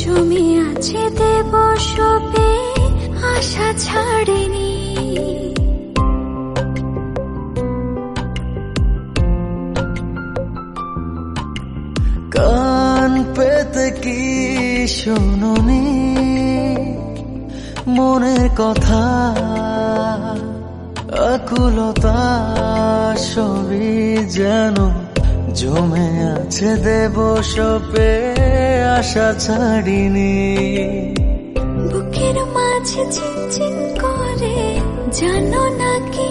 জমে আছে দেব সবে আশা ছাড়েনি। কান পেতে কি শোনোনি মনের কথা, আকুলতা সবই যেন জমে আছে দেব সপে আশা ছাড়িনি। বুকের মাঝে চিনচিন করে জানো না কি